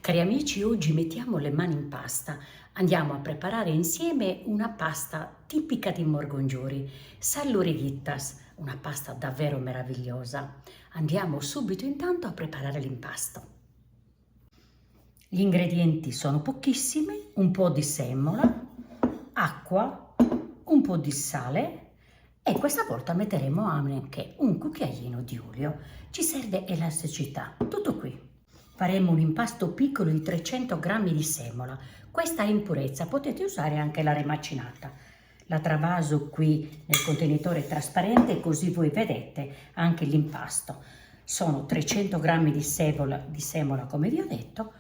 Cari amici, oggi mettiamo le mani in pasta. Andiamo a preparare insieme una pasta tipica di Morgongiuri, salurigittas, una pasta davvero meravigliosa. Andiamo subito intanto a preparare l'impasto. Gli ingredienti sono pochissimi: un po' di semola, acqua, un po' di sale e questa volta metteremo anche un cucchiaino di olio. Ci serve elasticità, tutto qui. Faremo un impasto piccolo di 300 g di semola. Questa è in purezza, potete usare anche la rimacinata. La travaso qui nel contenitore trasparente così voi vedete anche l'impasto. Sono 300 g di semola come vi ho detto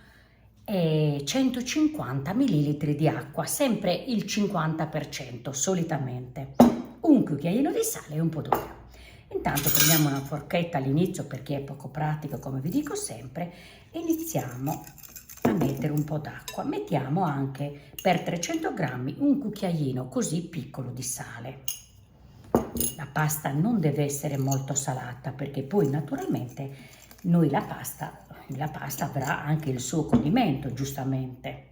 e 150 ml di acqua, sempre il 50% solitamente. Un cucchiaino di sale e un po' d'olio. Intanto prendiamo una forchetta all'inizio perché è poco pratico, come vi dico sempre, e iniziamo a mettere un po' d'acqua. Mettiamo anche per 300 g un cucchiaino così piccolo di sale. La pasta non deve essere molto salata perché poi naturalmente noi la pasta avrà anche il suo condimento, giustamente.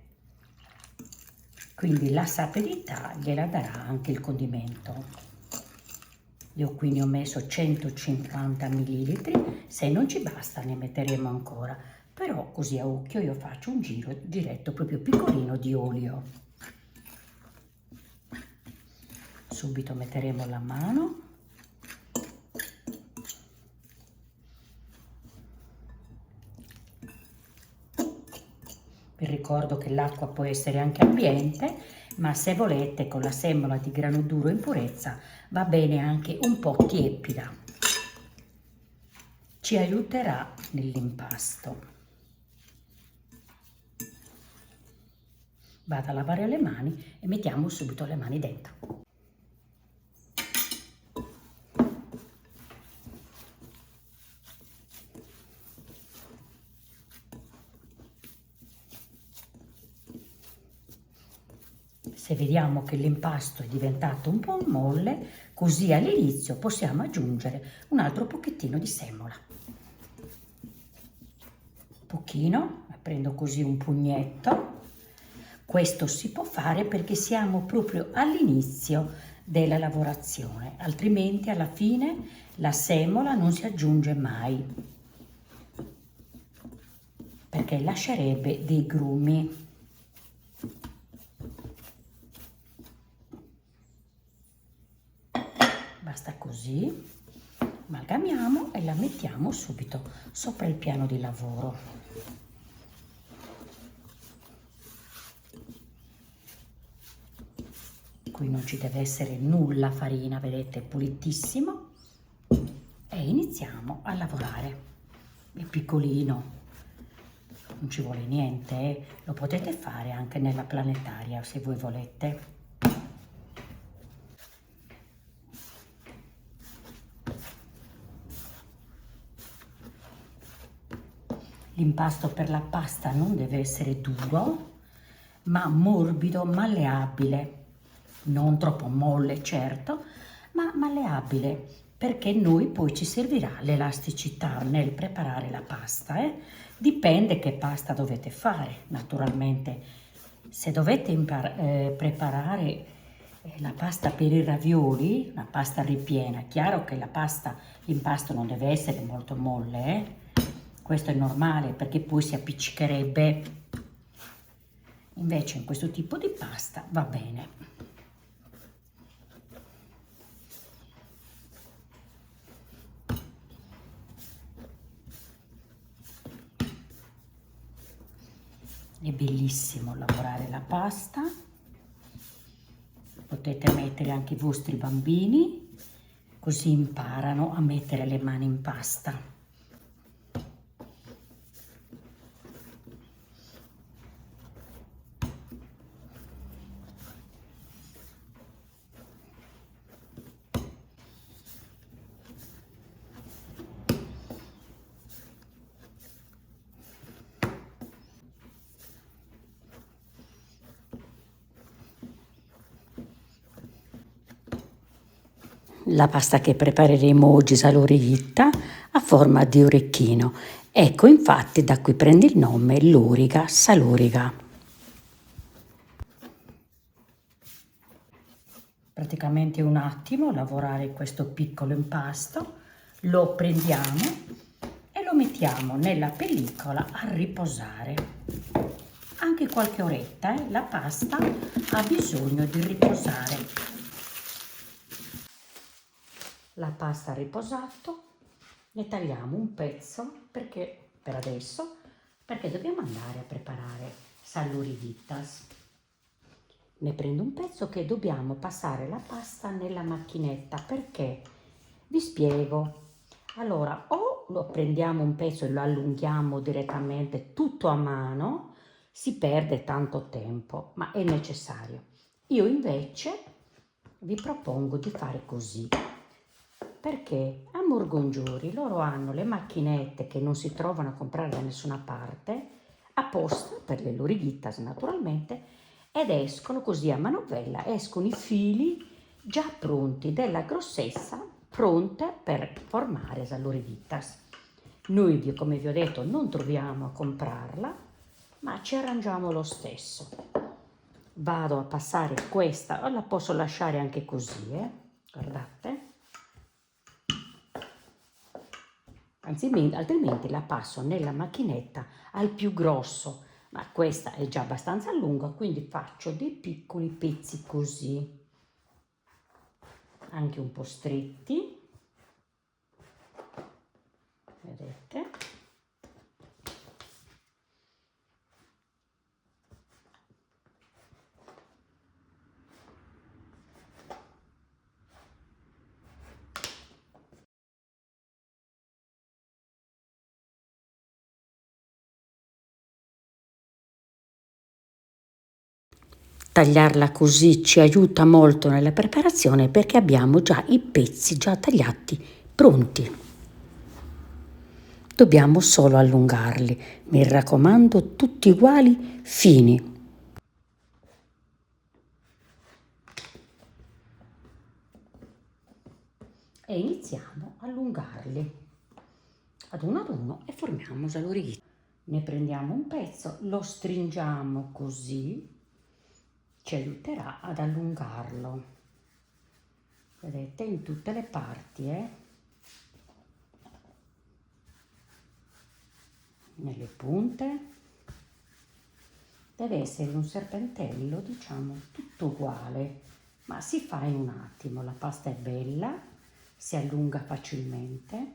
Quindi la sapidità gliela darà anche il condimento. Io qui ne ho messo 150 ml, se non ci basta ne metteremo ancora, però così a occhio io faccio un giretto proprio piccolino di olio. Subito metteremo la mano. Vi ricordo che l'acqua può essere anche ambiente, ma se volete con la semola di grano duro in purezza va bene anche un po' tiepida. Ci aiuterà nell'impasto. Vado a lavare le mani e mettiamo subito le mani dentro. Se vediamo che l'impasto è diventato un po' molle, così all'inizio possiamo aggiungere un altro pochettino di semola. Pochino, prendo così un pugnetto. Questo si può fare perché siamo proprio all'inizio della lavorazione, altrimenti alla fine la semola non si aggiunge mai, perché lascerebbe dei grumi. Basta così, amalgamiamo e la mettiamo subito sopra il piano di lavoro. Qui non ci deve essere nulla farina, vedete, è pulitissimo. E iniziamo a lavorare. È piccolino, non ci vuole niente, lo potete fare anche nella planetaria se voi volete. L'impasto per la pasta non deve essere duro, ma morbido, malleabile. Non troppo molle, certo, ma malleabile, perché noi poi ci servirà l'elasticità nel preparare la pasta. Dipende che pasta dovete fare, naturalmente. Se dovete preparare la pasta per i ravioli, una pasta ripiena, è chiaro che l'impasto non deve essere molto molle, Questo è normale perché poi si appiccicherebbe. Invece in questo tipo di pasta va bene. È bellissimo lavorare la pasta. Potete mettere anche i vostri bambini, così imparano a mettere le mani in pasta. La pasta che prepareremo oggi salorighitta a forma di orecchino Ecco infatti da cui prende il nome loriga saloriga. Praticamente un attimo lavorare questo piccolo impasto, lo prendiamo e lo mettiamo nella pellicola a riposare. Anche qualche oretta, la pasta ha bisogno di riposare. La pasta ha riposato, ne tagliamo un pezzo per adesso, perché dobbiamo andare a preparare saluriditas. Ne prendo un pezzo che dobbiamo passare la pasta nella macchinetta. Perché? Vi spiego. Allora, o lo prendiamo un pezzo e lo allunghiamo direttamente tutto a mano, si perde tanto tempo, ma è necessario. Io invece vi propongo di fare così, perché a Morgongiuri loro hanno le macchinette che non si trovano a comprare da nessuna parte, apposta per le lorighittas naturalmente, ed escono così a manovella, escono i fili già pronti, della grossezza, pronte per formare le lorighittas. Noi, come vi ho detto, non troviamo a comprarla, ma ci arrangiamo lo stesso. Vado a passare questa, la posso lasciare anche così, guardate. Altrimenti la passo nella macchinetta al più grosso, ma questa è già abbastanza lunga, quindi faccio dei piccoli pezzi così, anche un po' stretti, vedete? Tagliarla così ci aiuta molto nella preparazione perché abbiamo già i pezzi già tagliati pronti. Dobbiamo solo allungarli, mi raccomando, tutti uguali, fini. E iniziamo a allungarli ad uno e formiamo già l'orighetta. Ne prendiamo un pezzo, lo stringiamo così, ci aiuterà ad allungarlo, vedete, in tutte le parti, nelle punte. Deve essere un serpentello, diciamo, tutto uguale, ma si fa in un attimo. La pasta è bella, si allunga facilmente,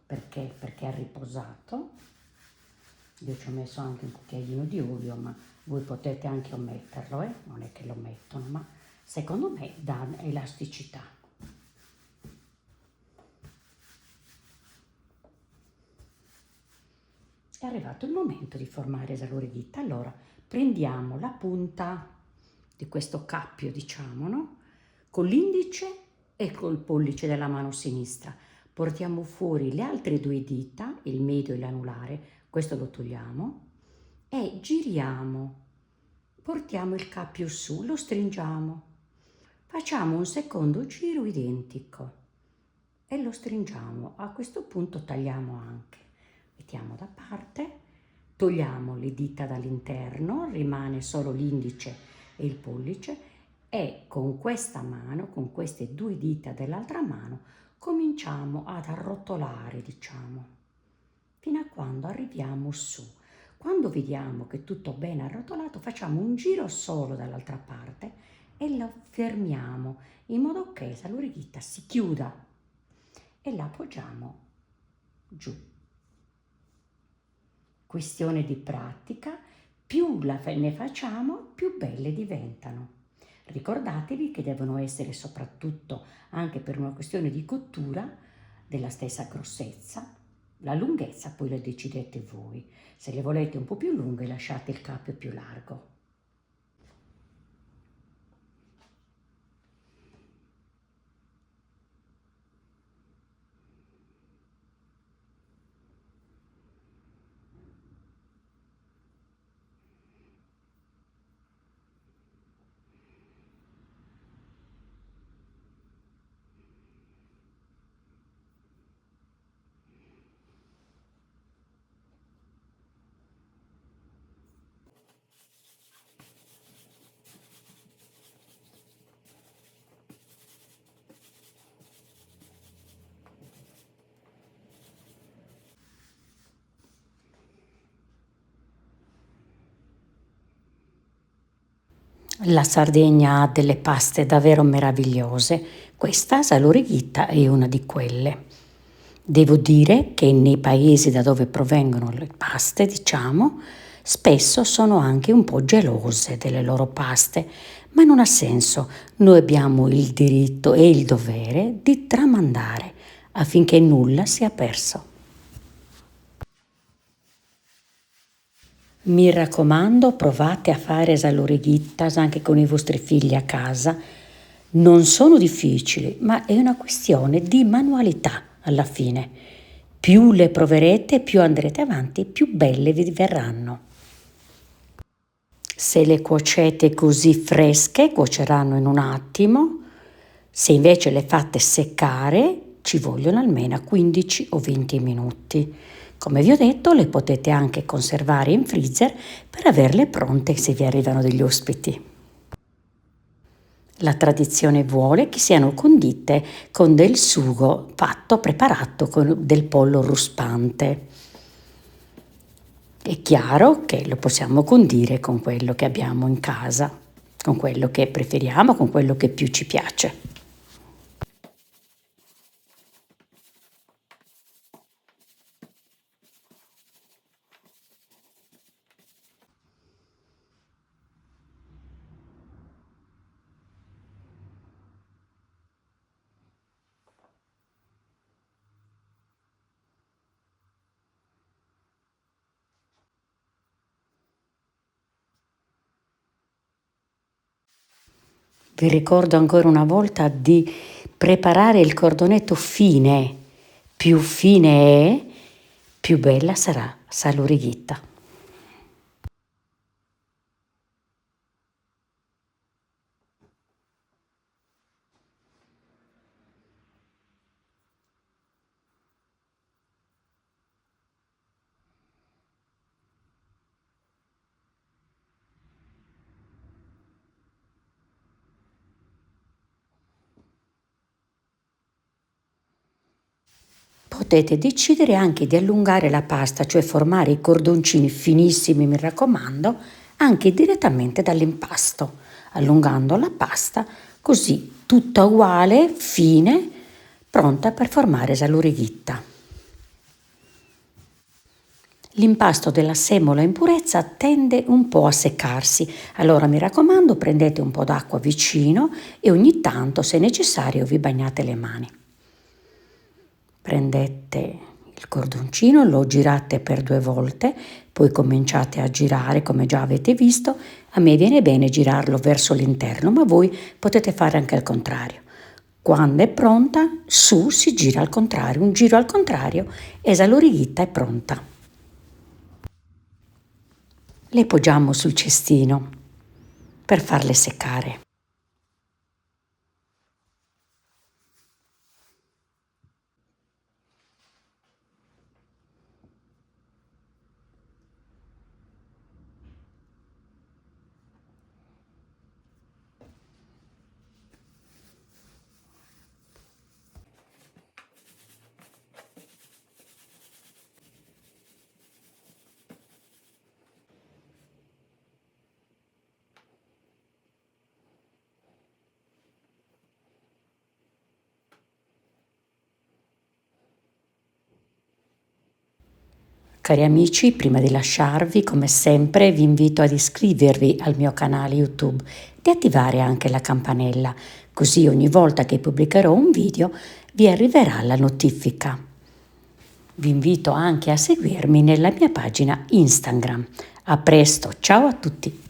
perché ha riposato. Io ci ho messo anche un cucchiaino di olio, ma voi potete anche ometterlo, non è che lo mettono, ma secondo me dà elasticità. È arrivato il momento di formare la lorighetta. Allora prendiamo la punta di questo cappio, diciamo, no? Con l'indice e col pollice della mano sinistra. Portiamo fuori le altre due dita, il medio e l'anulare, questo lo togliamo, e giriamo. Portiamo il cappio su, lo stringiamo. Facciamo un secondo giro identico e lo stringiamo. A questo punto tagliamo anche. Mettiamo da parte, togliamo le dita dall'interno, rimane solo l'indice e il pollice e con questa mano, con queste due dita dell'altra mano, cominciamo ad arrotolare, diciamo, fino a quando arriviamo su. Quando vediamo che è tutto bene arrotolato, facciamo un giro solo dall'altra parte e lo fermiamo in modo che la lorighetta si chiuda e la appoggiamo giù. Questione di pratica, più ne facciamo, più belle diventano. Ricordatevi che devono essere soprattutto, anche per una questione di cottura, della stessa grossezza. La lunghezza poi la decidete voi. Se le volete un po' più lunghe lasciate il cappio più largo. La Sardegna ha delle paste davvero meravigliose, questa Salorighitta è una di quelle. Devo dire che nei paesi da dove provengono le paste, diciamo, spesso sono anche un po' gelose delle loro paste, ma non ha senso. Noi abbiamo il diritto e il dovere di tramandare affinché nulla sia perso. Mi raccomando, provate a fare salorighitas anche con i vostri figli a casa. Non sono difficili, ma è una questione di manualità alla fine. Più le proverete, più andrete avanti, più belle vi verranno. Se le cuocete così fresche, cuoceranno in un attimo. Se invece le fate seccare, ci vogliono almeno 15 o 20 minuti. Come vi ho detto, le potete anche conservare in freezer per averle pronte se vi arrivano degli ospiti. La tradizione vuole che siano condite con del sugo preparato con del pollo ruspante. È chiaro che lo possiamo condire con quello che abbiamo in casa, con quello che preferiamo, con quello che più ci piace. Vi ricordo ancora una volta di preparare il cordonetto fine. Più fine è, più bella sarà Salurighita. Potete decidere anche di allungare la pasta, cioè formare i cordoncini finissimi, mi raccomando, anche direttamente dall'impasto, allungando la pasta così tutta uguale, fine, pronta per formare salurighita. L'impasto della semola in purezza tende un po' a seccarsi, allora mi raccomando prendete un po' d'acqua vicino e ogni tanto, se necessario, vi bagnate le mani. Prendete il cordoncino, lo girate per 2 volte, poi cominciate a girare come già avete visto. A me viene bene girarlo verso l'interno, ma voi potete fare anche al contrario. Quando è pronta, su si gira al contrario, un giro al contrario e salurighita è pronta. Le poggiamo sul cestino per farle seccare. Cari amici, prima di lasciarvi, come sempre, vi invito ad iscrivervi al mio canale YouTube e di attivare anche la campanella, così ogni volta che pubblicherò un video vi arriverà la notifica. Vi invito anche a seguirmi nella mia pagina Instagram. A presto, ciao a tutti!